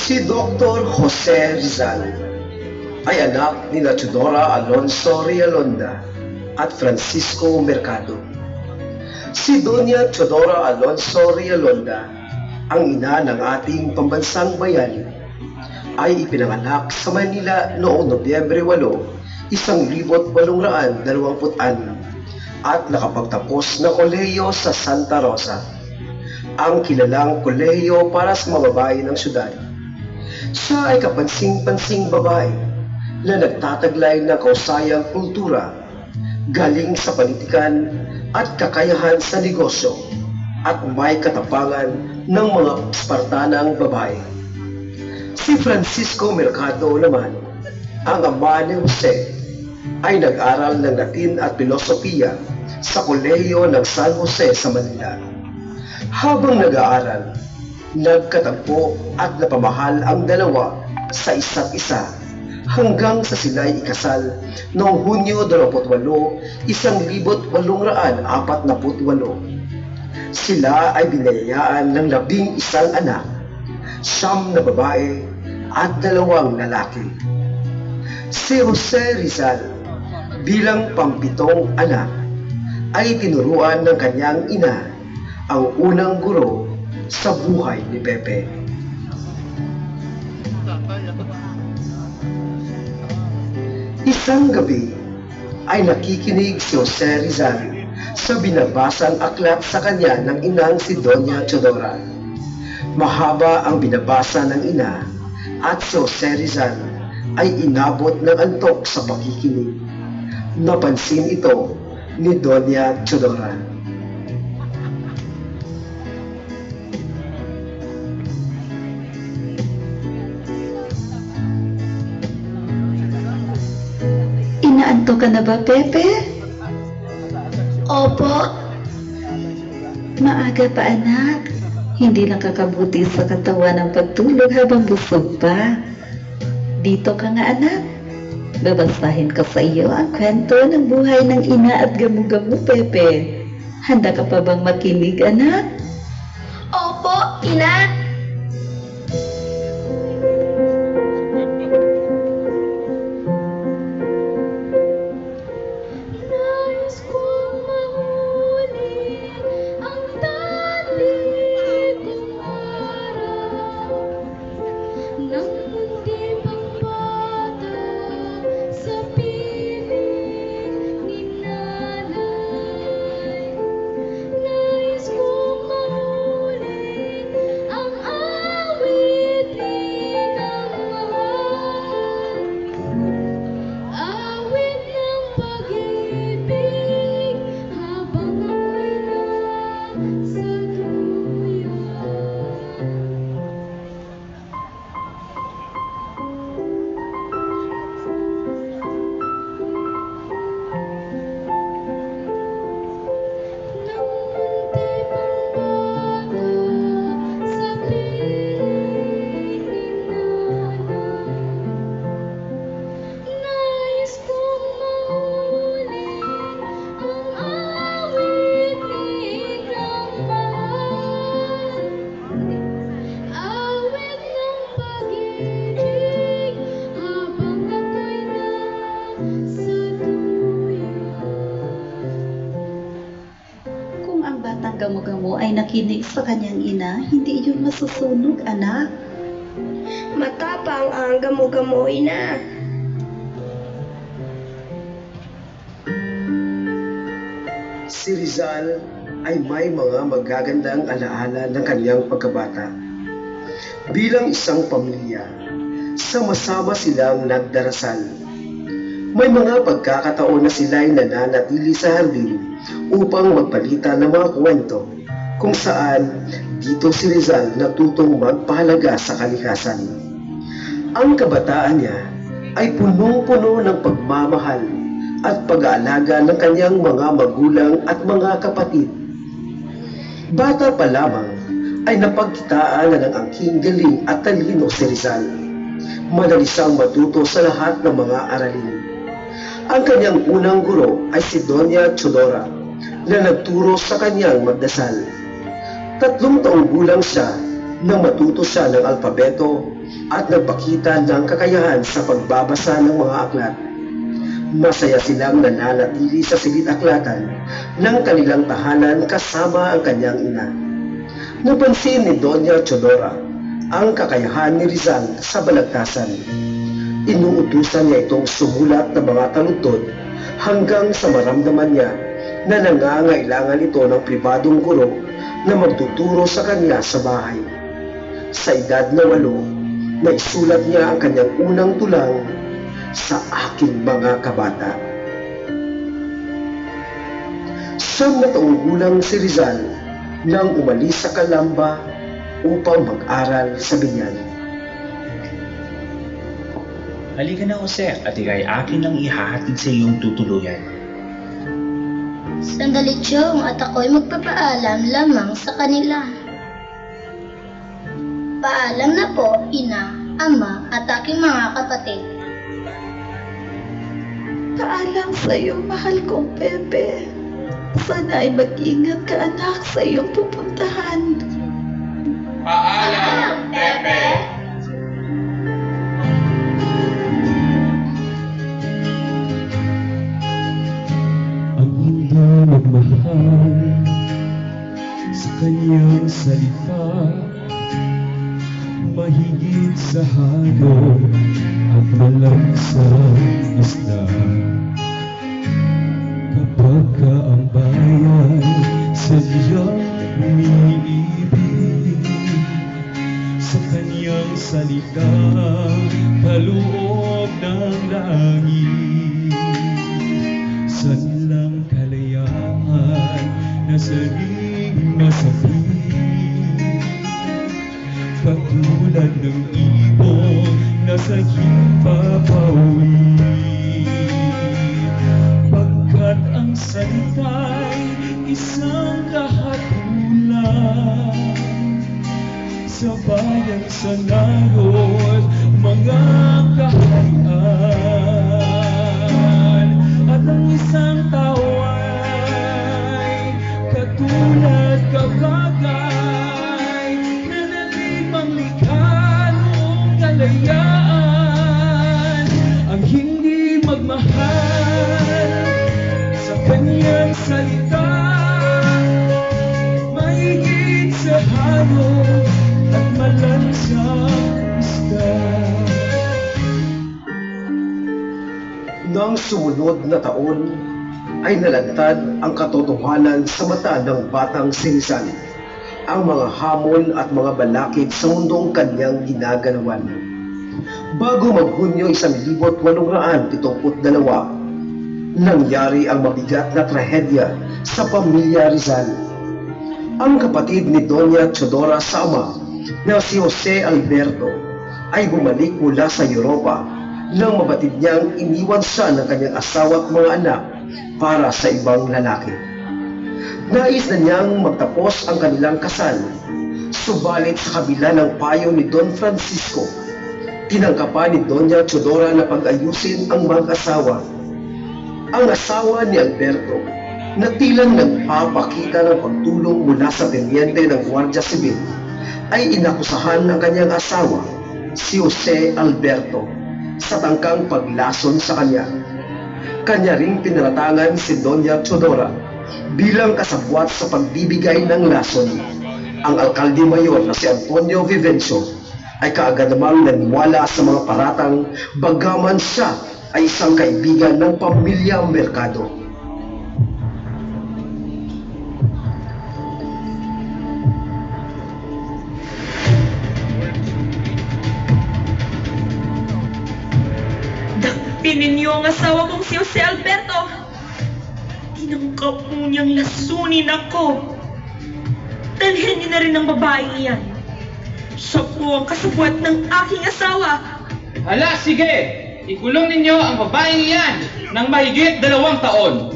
Si Dr. Jose Rizal ay anak ni Teodora Alonso Realonda at Francisco Mercado. Si Doña Teodora Alonso Realonda, ang ina ng ating pambansang bayan, ay ipinanganak sa Manila noong Nobyembre 8, 1826 at nakapagtapos na kolehiyo sa Santa Rosa, ang kilalang kolehiyo para sa mga babae ng syudad. Siya ay kapansing-pansing babae na nagtataglay ng kausayang kultura, galing sa politikan at kakayahan sa negosyo, at may katapangan ng mga Spartanang babae. Si Francisco Mercado naman, ang ama ni Jose, ay nag-aral ng Latin at Pilosopiya sa Kolehiyo ng San Jose sa Manila. Habang nag-aaral, nagkatagpo at napamahal ang dalawa sa isa't isa hanggang sa sila'y ikasal noong Hunyo 28, 1848. Sila ay binayayaan ng 11 anak, 9 na babae at 2 lalaki. Si Jose Rizal bilang pampitong anak ay tinuruan ng kanyang ina, ang unang guro sa buhay ni Pepe. Isang gabi ay nakikinig si Jose Rizal sa binabasang aklat sa kanya ng inang si Doña Teodora. Mahaba ang binabasa ng ina at si Jose Rizal ay inabot ng antok sa pakikinig. Napansin ito ni Doña Teodora. Inaantok ka na ba, Pepe? Opo. Maaga pa, anak. Hindi nakakabuti sa katawan ang pagtulog habang busog pa. Dito ka nga, anak. Babasahin ko sa iyo ang kwento ng buhay ng ina at gamu-gamu, Pepe. Handa ka pa bang makinig, anak? Opo, ina. Nais kong mahuli ang dati kong araw nang munti pang bata sa piling ni nanay. Nais kong mahuli ang awitin ng mahal, awit ng pag-ibig habang ako'y nasa duyan. Nang munti pang bata sa piling ni nanay, nais kong mahuli ang awitin ng mahal, awit ng pag-ibig habang ako'y nasa duyan. Kung ang batang gamo-gamo ay nakinig sa kanyang ina, hindi iyon masusunog, anak. Matapang ang gamo-gamo, ina. Si Rizal ay may mga magagandang alaala ng kanyang pagkabata. Bilang isang pamilya, sama-sama silang nagdarasal. May mga pagkakataon na sila'y nananatili sa hardin upang magpalitan ng mga kwento kung saan dito si Rizal natutong magpahalaga sa kalikasan. Ang kabataan niya ay punong-puno ng pagmamahal at pag-aalaga ng kanyang mga magulang at mga kapatid. Bata pa lamang ay napagkitaan na ng angking galing at talino si Rizal. Madali siyang matuto sa lahat ng mga aralin. Ang kanyang unang guro ay si Doña Chodora na nagturo sa kanyang magdasal. 3 taong gulang siya nang matuto siya ng alpabeto at nagpakita ng kakayahan sa pagbabasa ng mga aklat. Masaya silang nananatili sa silid-aklatan ng kanilang tahanan kasama ang kanyang ina. Napansin ni Doña Chodora ang kakayahan ni Rizal sa balagtasan. Inuutusan niya itong sumulat ng mga taludtod hanggang sa maramdaman niya na nangangailangan ito ng pribadong guro na magtuturo sa kanya sa bahay. Sa edad na 8, naisulat niya ang kanyang unang tulang, Sa Aking Mga Kabata. 9 taong gulang si Rizal nang umalis sa Calamba upang mag-aral sa Binyan. Halika na, Jose, at ika'y akin lang ihahatid sa iyong tutuluyan. Sandali, Chong, at ako'y magpapaalam lamang sa kanila. Paalam na po, ina, ama, at aking mga kapatid. Paalam sa iyo, mahal kong Pepe. Sana ay mag-ingat ka, anak, sa iyong pupuntahan. Paalam, Pepe! Ang mundo nagmahal sa kanyang salita, mahigit sa halo at malansang isda. Kapag ka ang bayan sadyang umiibig sa kanyang salita, kaloob ng langit, sanlang kalayaan na saring masapit, katulad ng ibon na sadyang papawid. Pagkat ang salita'y isang kahatulan sa bayan, sa narod, mga kaharian, at ang isang tao ay Ang sumunod na taon ay nalantad ang katotohanan sa mata ng batang si Rizal, ang mga hamon at mga balakid sa mundong kanyang ginagalawan. Bago mag-Hunyo 1872, nangyari ang mabigat na trahedya sa pamilya Rizal. Ang kapatid ni Doña Teodora sa ama na si Jose Alberto ay bumalik mula sa Europa nang mabatid niyang iniwan siya ng kanyang asawa at mga anak para sa ibang lalaki. Nais na niyang magtapos ang kanilang kasal, subalit sa kabila ng payo ni Don Francisco, tinangkapan ni Doña Teodora na pag-ayusin ang mag-asawa. Ang asawa ni Alberto na tilang nagpapakita ng pagtulong mula sa tenyente ng Guardia Civil ay inakusahan ng kanyang asawa, si Jose Alberto, sa tangkang paglason sa kanya. Kanya ring pinaratangan si Doña Teodora bilang kasabwat sa pagbibigay ng lason. Ang alkalde mayor na si Antonio Vivencio ay kaagad namang naniwala sa mga paratang, bagaman siya ay isang kaibigan ng pamilya Mercado. Dakpinin niyo ang asawa kong si Jose Alberto. Tinangkap mo niyang lasunin ako. Dalhin niyo na rin ang babaeng iyan. Siya po ang kasabwat ng aking asawa. Hala, sige! Ikulong ninyo ang babaeng iyan ng mahigit 2 taon.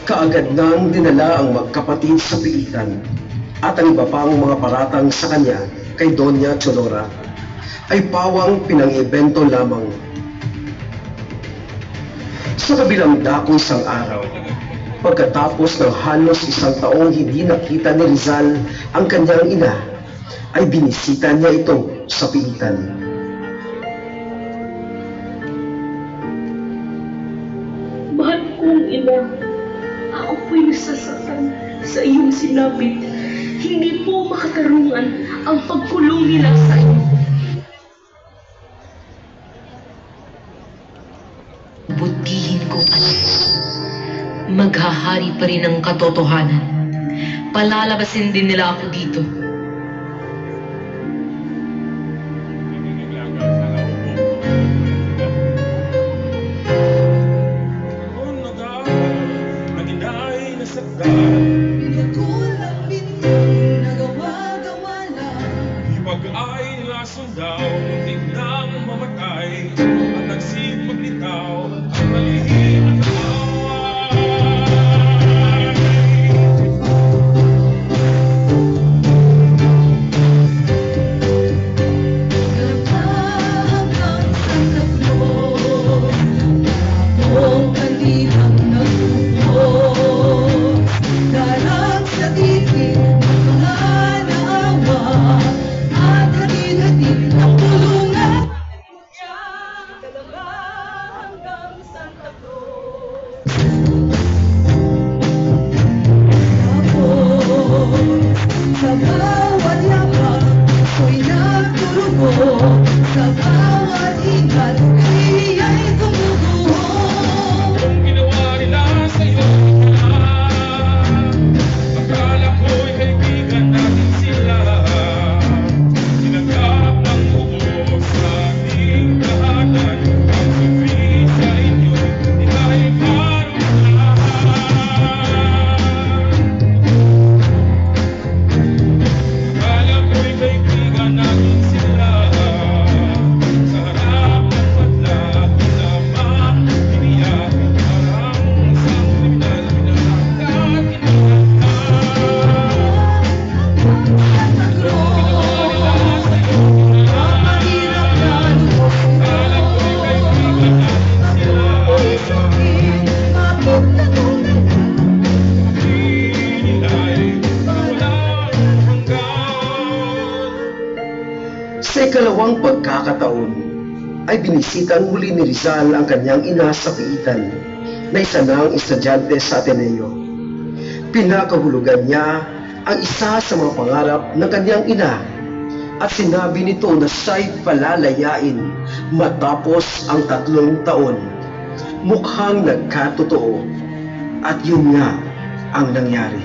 Kaagad nang dinala ang magkapatid sa pilitan at ang iba pang mga paratang sa kanya kay Doña Teodora ay pawang pinang-ibento lamang. Sa kabilang dako isang araw, pagkatapos ng halos 1 taong hindi nakita ni Rizal ang kanyang ina, ay binisita niya ito sa pilitan. Mahal kong ina, ako po'y nasasaktan sa iyong sinapit. Hindi po makatarungan ang pagkulong nila sa iyo. Butihin ko, anak. Maghahari pa rin ang katotohanan. Palalabasin din nila ako dito. Ipag-ay nila sundaw, muntik nang mamatay, at nagsipaglitaw ang maliit na Sa ikalawang pagkakataon, ay binisitang muli ni Rizal ang kanyang ina sa piitan na isa ng estudyante sa Ateneo. Pinakahulugan niya ang isa sa mga pangarap ng kanyang ina at sinabi nito na siya'y palalayain matapos ang 3 taon. Mukhang nagkatotoo at yun nga ang nangyari.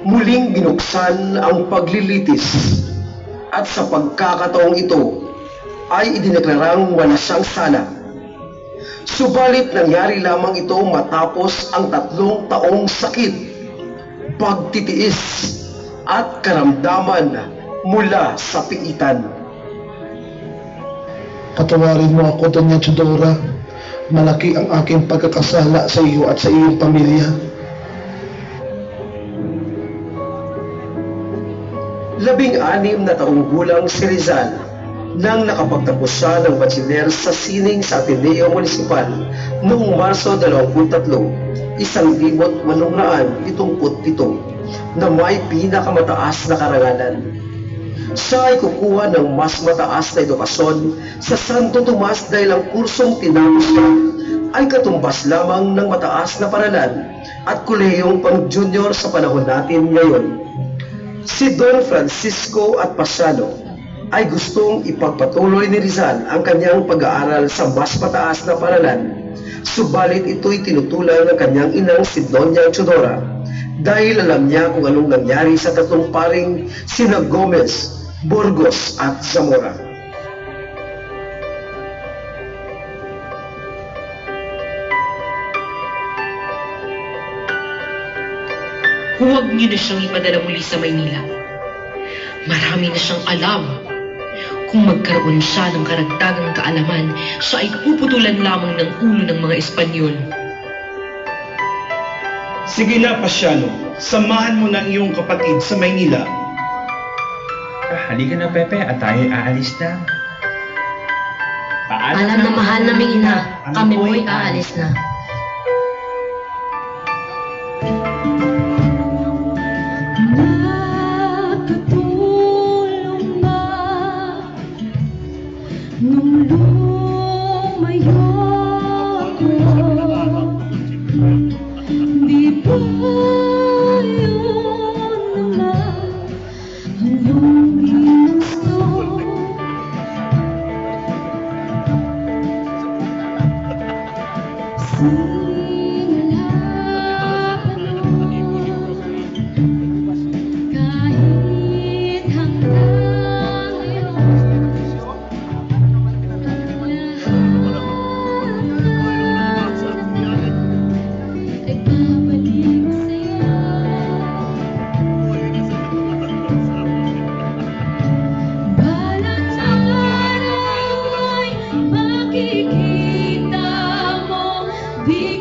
Muling binuksan ang paglilitis at sa pagkakataong ito ay idineklarang wala siyang sala. Subalit nangyari lamang ito matapos ang 3 taong sakit, pagtitiis at karamdaman mula sa piitan. Patawarin mo ako, Doña Chidora. Malaki ang aking pagkakasala sa iyo at sa iyong pamilya. 16 na taong gulang si Rizal nang nakapagtapos siya ng bachelor sa sining sa Ateneo Municipal noong Marso 23, 1877 na may pinakamataas na karangalan. Siya ay kukuha ng mas mataas na edukasyon sa Santo Tomas dahil ang kursong tinapos niya ay katumbas lamang ng mataas na paralan at kolehiyong pang-junior sa panahon natin ngayon. Si Don Francisco at Pasiano ay gustong ipagpatuloy ni Rizal ang kanyang pag-aaral sa mas mataas na paralan. Subalit ito'y tinutulan ng kanyang inang si Doña Chidora dahil alam niya kung anong nangyari sa 3 paring sina Gomez, Burgos at Zamora. Huwag niyo na siyang ipadala muli sa Maynila. Marami na siyang alam. Kung magkaroon siya ng karagdagang kaalaman, siya ay puputulan lamang ng ulo ng mga Espanyol. Sige na, Pasiano. Samahan mo na ang iyong kapatid sa Maynila. Halika na, Pepe, at tayo aalis na. Alam na mahal naming ina, kami mo'y aalis na. Makikita mo, di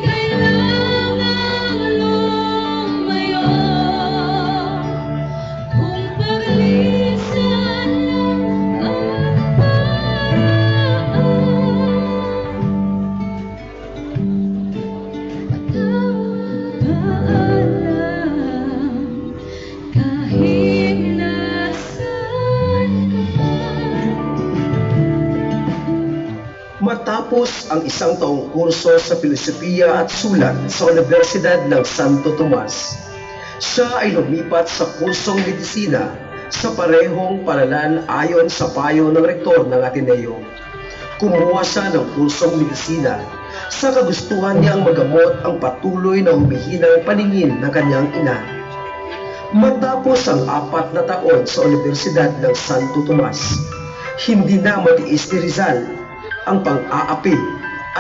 Matapos ang isang taong kurso sa Filosofiya at Sulat sa Universidad ng Santo Tomas, siya ay lumipat sa kursong medisina sa parehong paralan ayon sa payo ng rektor ng Ateneo. Kumuha siya ng kursong medisina sa kagustuhan niyang magamot ang patuloy na humihinang paningin ng kanyang ina. Matapos ang 4 na taon sa Universidad ng Santo Tomas, hindi na matiis ni Rizal ang pang-aapi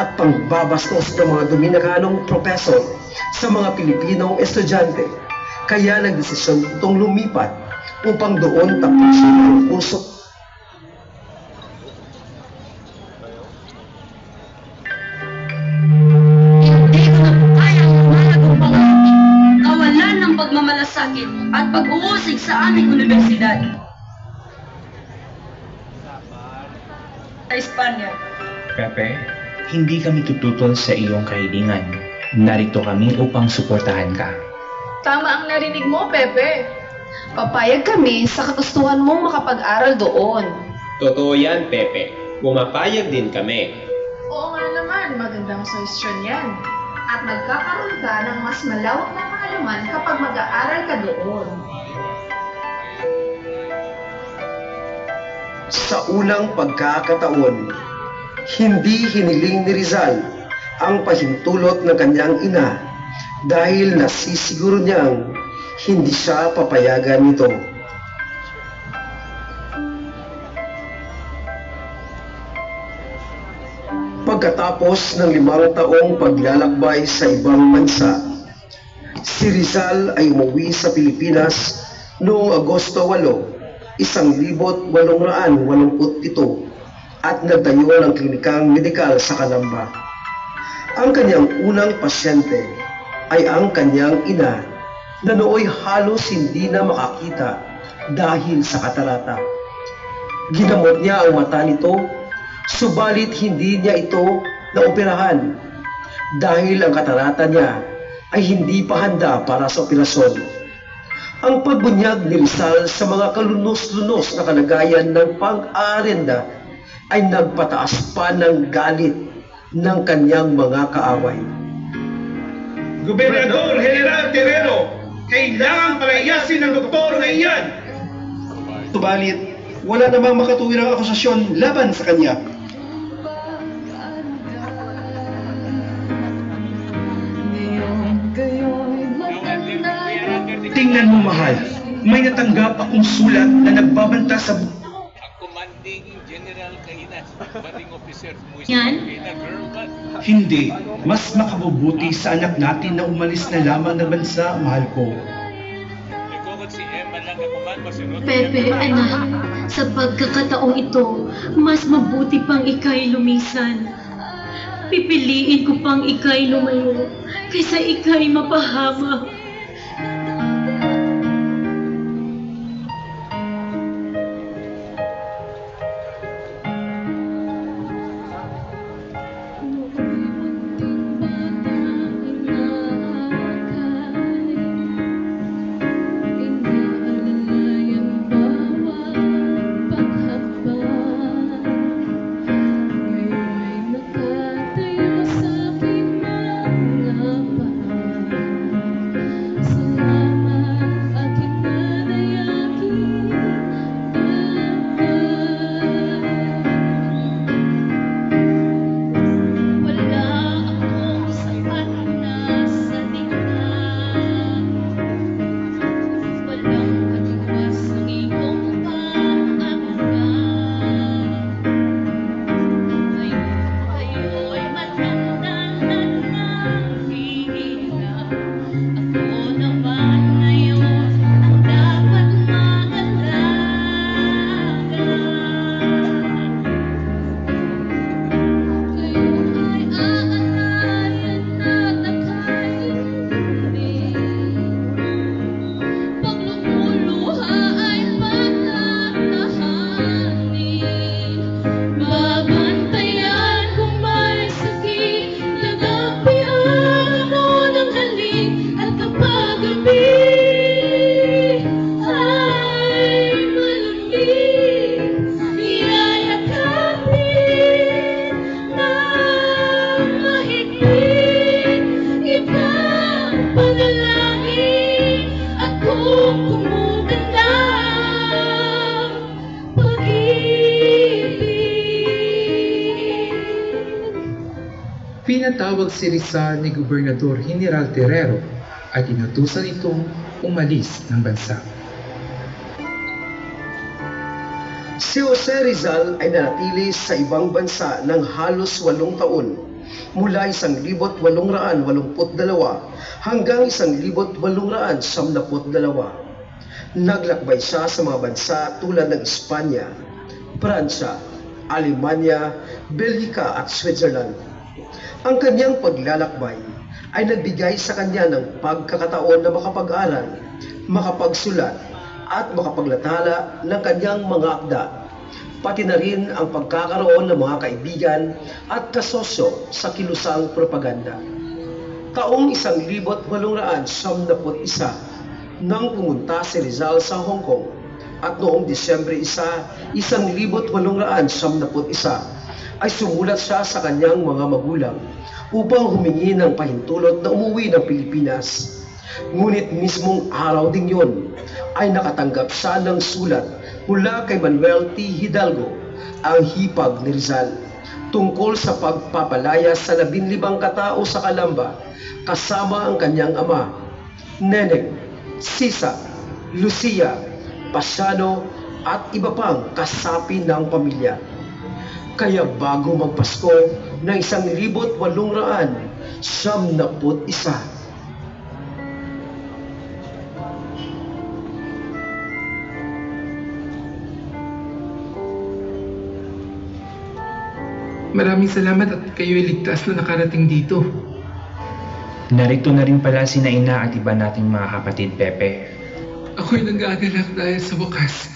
at pangbabastos ng mga Dominicanong profesor sa mga Pilipinong estudyante, kaya nagdesisyon itong lumipat upang doon tapusin ang kurso. Hindi ko na po kayang lumalagang pangarap, kawalan ng pagmamalasakit at pag-uusig sa aming universidad. Sa Espanya. Pepe, hindi kami tututol sa iyong kahilingan. Narito kami upang suportahan ka. Tama ang narinig mo, Pepe. Papayag kami sa kagustuhan mong makapag-aral doon. Totoo yan, Pepe. Pumapayag din kami. Oo nga naman, magandang suggestion yan. At magkakaroon ka ng mas malawak na kaalaman kapag mag-aaral ka doon. Sa unang pagkakataon, hindi hiniling ni Rizal ang pahintulot ng kanyang ina dahil nasisiguro niyang hindi siya papayagan nito. Pagkatapos ng 5 taong paglalakbay sa ibang bansa, si Rizal ay umuwi sa Pilipinas noong Agosto 8, 1887 at nagtayo ng klinikang medikal sa Calamba. Ang kanyang unang pasyente ay ang kanyang ina na nooy halos hindi na makakita dahil sa katarata. Ginamot niya ang mata nito, subalit hindi niya ito naoperahan dahil ang katarata niya ay hindi pa handa para sa operasyon. Ang pagbunyag ni Rizal sa mga kalunos-lunos na kalagayan ng pang-arenda ay nagpataas pa ng galit ng kanyang mga kaaway. Gobernador General Terrero, kailangan palayasin ng doktor na iyan. Subalit, wala namang makatuwirang akusasyon laban sa kanya. Tingnan mo, mahal. May natanggap akong sulat na nagbabanta sa Yan? Hindi. Mas makabubuti sa anak natin na umalis na lamang ng bansa, mahal ko. Pepe, anak, sa pagkakataong ito, mas mabuti pang ika'y lumisan. Pipiliin ko pang ika'y lumayo, kaysa ika'y mapahama. Pinatawag si Rizal ni Gobernador General Terrero at inutusan itong umalis ng bansa. Si Jose Rizal ay nanatili sa ibang bansa ng halos 8 taon, mula 1882 hanggang 1892. Naglakbay siya sa mga bansa tulad ng Espanya, Pransya, Alemanya, Belgica at Switzerland. Ang kanyang paglalakbay ay nagbigay sa kanya ng pagkakataon na makapag-aral, makapagsulat at makapaglathala ng kanyang mga akda, pati na rin ang pagkakaroon ng mga kaibigan at kasosyo sa kilusang propaganda. Taong 1871 nang pumunta si Rizal sa Hong Kong at noong Disyembre 1, 1871 ay sumulat siya sa kanyang mga magulang upang humingi ng pahintulot na umuwi ng Pilipinas. Ngunit mismong araw ding yun ay nakatanggap siya ng sulat mula kay Manuel T. Hidalgo, ang hipag ni Rizal, tungkol sa pagpapalaya sa 15 katao sa Calamba kasama ang kanyang ama, Neneng, Sisa, Lucia, Pasiano at iba pang kasapi ng pamilya. Kaya bago magpasko ng 1871, Maraming salamat at kayo'y ligtas na nakarating dito. Narito na rin pala sina ina at iba nating mga kapatid, Pepe. Ako'y nag-aagalak dahil sa wakas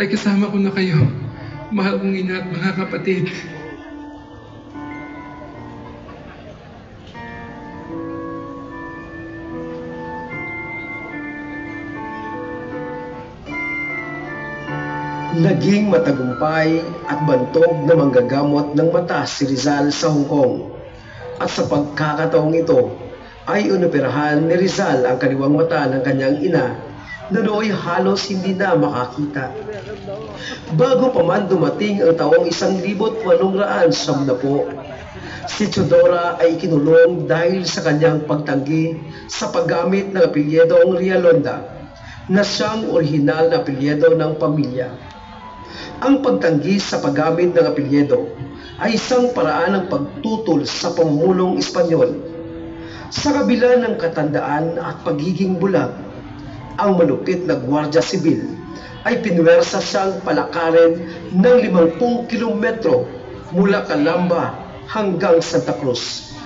ay kasama ko na kayo, mahal kong ina at mga kapatid. Naging matagumpay at bantog na manggagamot ng mata si Rizal sa Hong Kong. At sa pagkakataong ito ay inoperahan ni Rizal ang kaliwang mata ng kanyang ina na nooy halos hindi na makakita. Bago pa man dumating ang taong 1870, si Teodora ay ikinulong dahil sa kanyang pagtanggi sa paggamit ng apelyedong Rialonda na siyang orihinal na apelyedo ng pamilya. Ang pagtanggi sa paggamit ng apelyedo ay isang paraan ng pagtutol sa pamumulong Espanyol. Sa kabila ng katandaan at pagiging bulag, ang malupit na Gwardiya Sibil ay pinwersa siyang palakarin ng 50 kilometro mula Calamba hanggang Santa Cruz,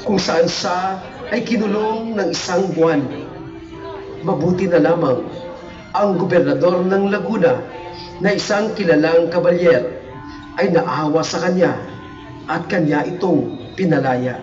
kung saan siya ay kinulong ng 1 buwan. Mabuti na lamang ang gobernador ng Laguna na isang kilalang kabalyer ay naawa sa kanya at kanya itong pinalaya.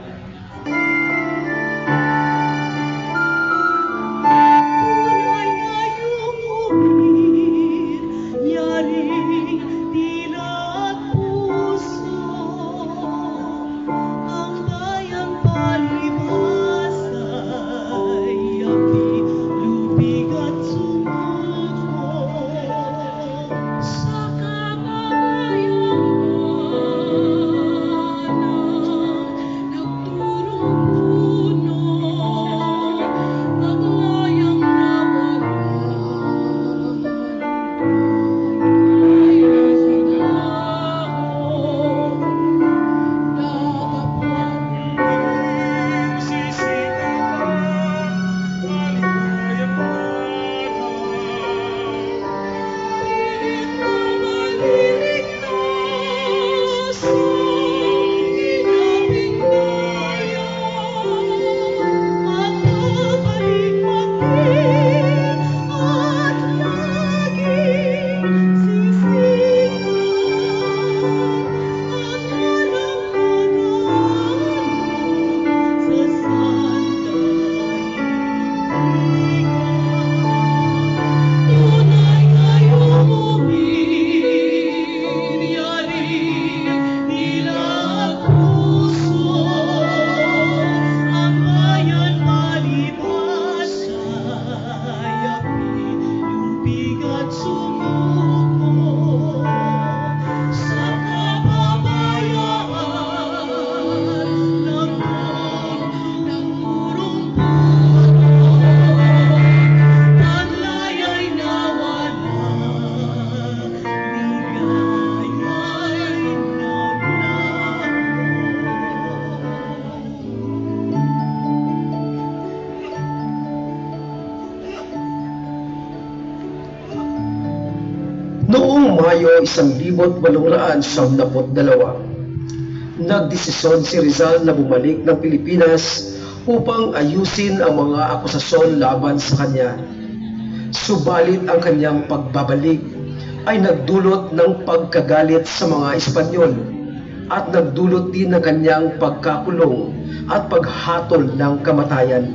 Noong Mayo 1892, nagdesisyon si Rizal na bumalik ng Pilipinas upang ayusin ang mga akusasyon laban sa kanya. Subalit ang kanyang pagbabalik ay nagdulot ng pagkagalit sa mga Espanyol at nagdulot din ng kanyang pagkakulong at paghatol ng kamatayan.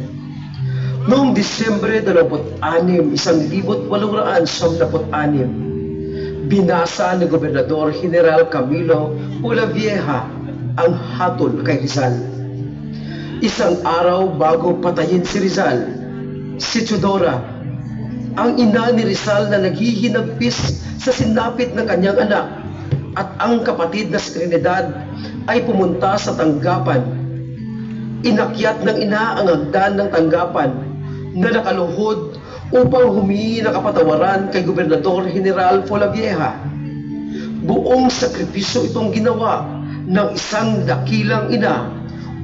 Noong Disyembre 26, 1896, binasa ni Gobernador General Camilo Polavieja ang hatol kay Rizal. Isang araw bago patayin si Rizal, si Teodora, ang ina ni Rizal na naghihinagpis sa sinapit ng kanyang anak, at ang kapatid na si Trinidad ay pumunta sa tanggapan. Inakyat ng ina ang hagdan ng tanggapan na nakaluhod upang humingi ng kapatawaran kay Gobernador General Polavieja. Buong sakripisyo itong ginawa ng isang dakilang ina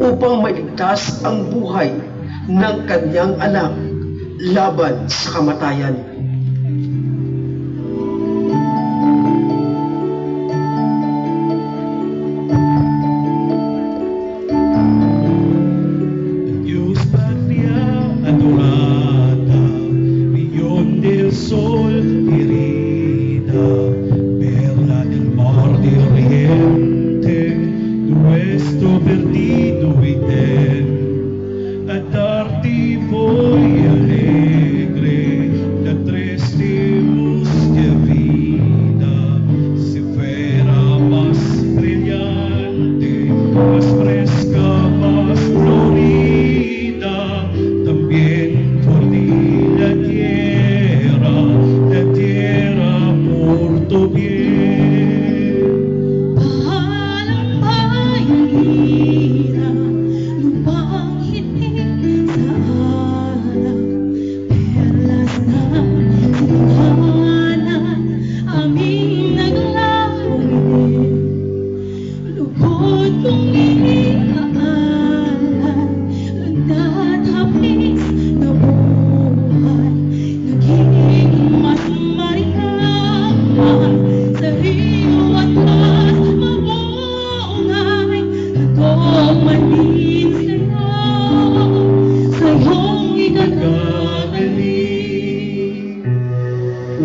upang mailigtas ang buhay ng kanyang anak laban sa kamatayan.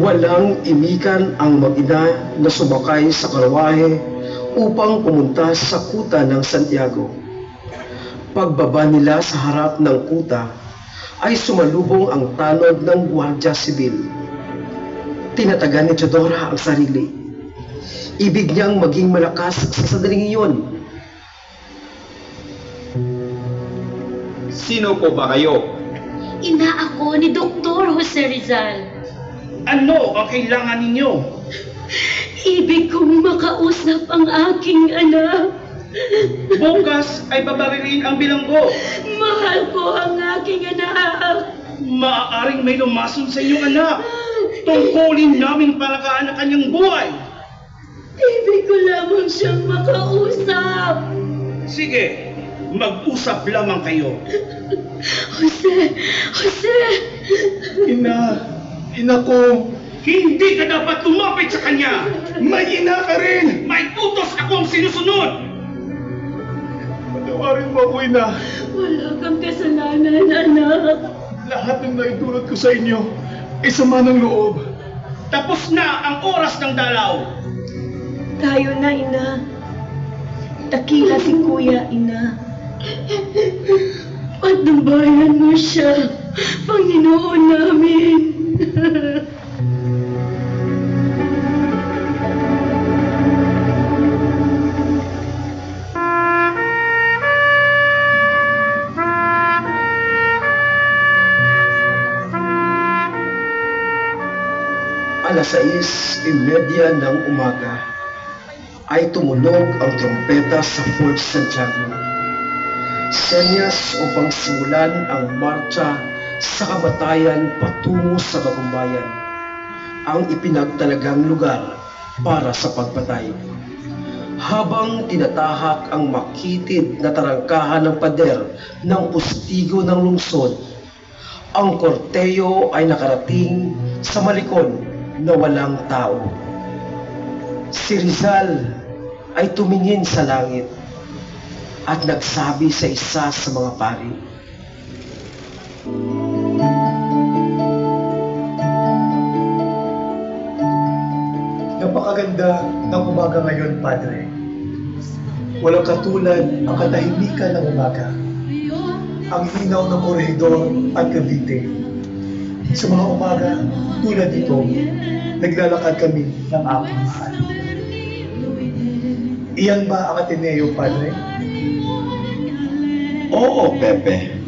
Walang imikan ang mag-ina na sumakay sa karwahe upang pumunta sa kuta ng Santiago. Pagbaba nila sa harap ng kuta ay sumalubong ang tanod ng Guardia Sibil. Tinatagan ni Teodora ang sarili. Ibig niyang maging malakas sa sandaling iyon. Sino po ba kayo? Ina ako ni Dr. Jose Rizal. Ano ang kailangan ninyo? Ibig kong makausap ang aking anak. Bukas ay babarilin ang bilanggo. Mahal ko ang aking anak. Maaaring may lumason sa inyong anak. Tungkulin namin palagaan ang kanyang buhay. Ibig ko lamang siyang makausap. Sige, mag-usap lamang kayo. Jose! Ina ko, hindi ka dapat lumapit sa kanya. May ina ka rin. May utos akong sinusunod. Patawarin mo ako, ina. Wala kang kasalanan, anak. Lahat ng naitulot ko sa inyo ay sama ng loob. Tapos na ang oras ng dalaw. Tayo na, ina. Takila si kuya, ina. Patnubayan mo siya, Panginoon namin. Alas 6:30 ng umaga ay tumunog ang trompeta sa Fort Santiago. Senyas upang simulan ang marcha sa kamatayan patungo sa Bagumbayan, ang ipinagtalagang lugar para sa pagpatay. Habang tinatahak ang makitid na tarangkahan ng pader ng pustigo ng lungsod, ang korteyo ay nakarating sa malikon na walang tao. Si Rizal ay tumingin sa langit at nagsabi sa isa sa mga pari, Napakaganda ng umaga ngayon, Padre. Walang katulad ang katahimikan ng umaga. Ang hinaw ng koridor at Cavite. Sa mga umaga tulad nito, naglalakad kami ng aking mahal. Iyan ba ang Ateneo, Padre? Oo, Pepe.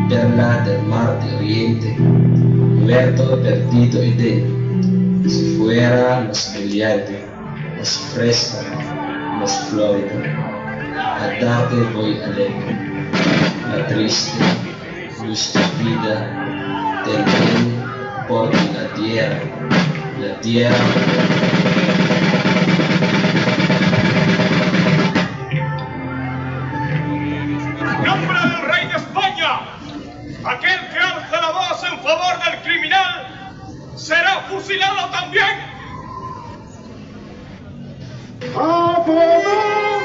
Perla del mar de Oriente, muerto, perdido y de, si fuera más brillante, más fresca, más florida, a darte voy alegre, la triste, luz de vida, del bien, porque la tierra, ¡Nombre del rey de España! Aquel que alza la voz en favor del criminal será fusilado también. ¡A favor!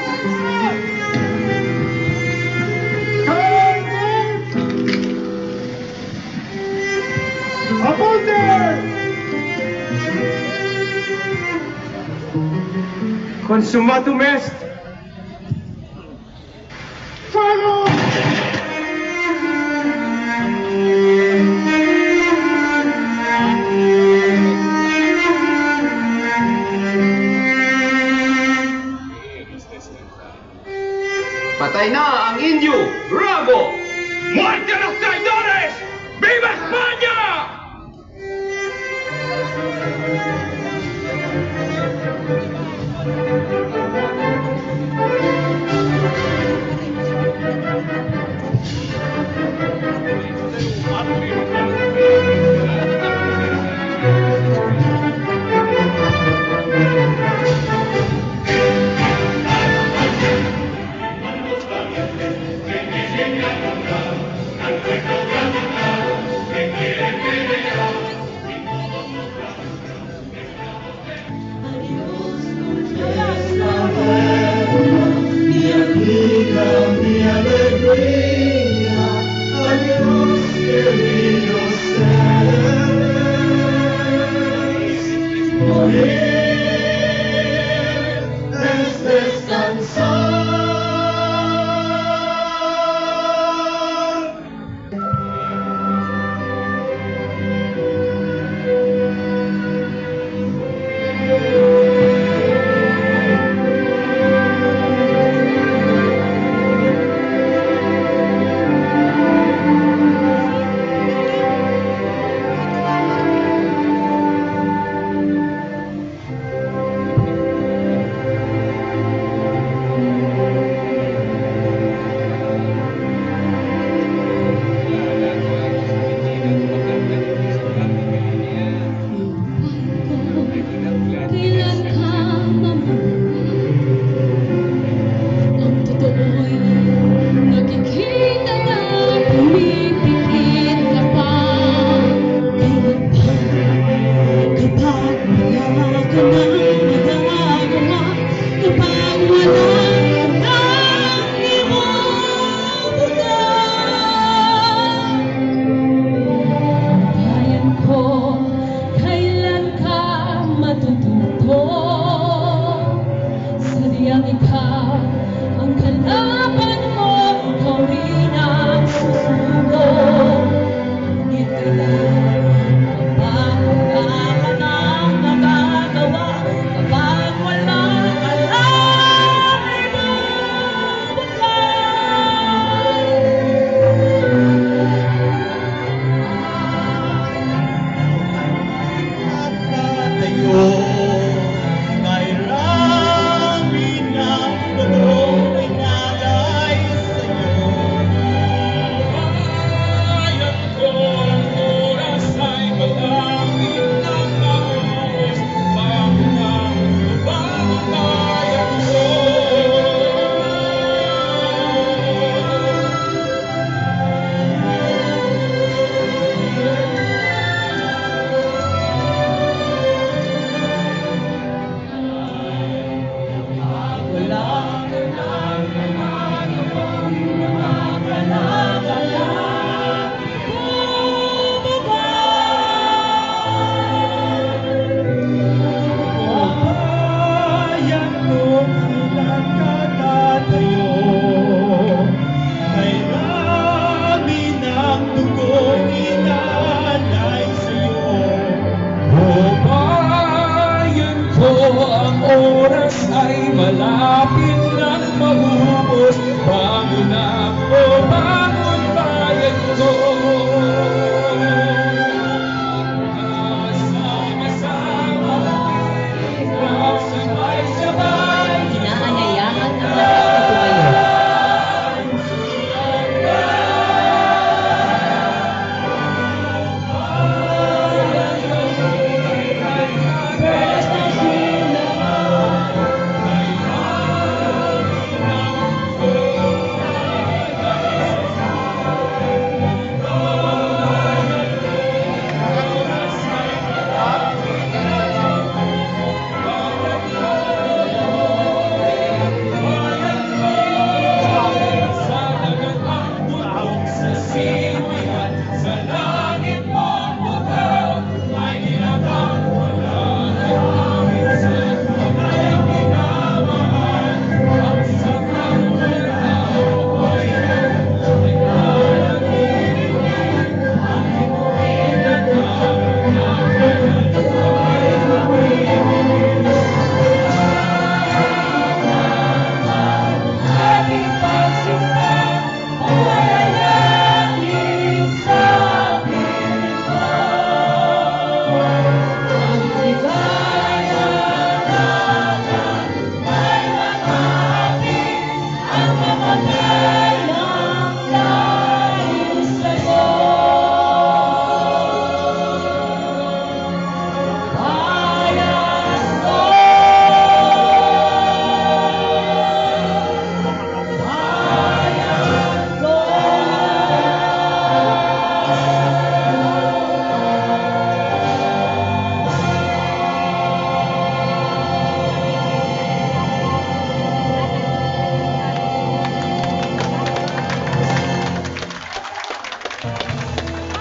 ¡Apunte! Consumatum est. ¡Fuego! Patay na ang Indio! Bravo! ¡Muerte a los traidores! ¡Viva España!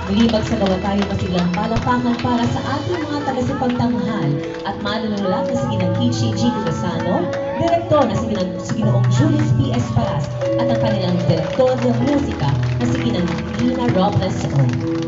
Muli magsagawa tayo masiglang palapakan para sa ating mga tagasipagtanghal at manunulak na si Ginang Kichi G. Gudasano, Direktor na si Ginoong Julius P. Esparas at ang kanilang Direktor ng Musika na si Ginang Lina Robles O.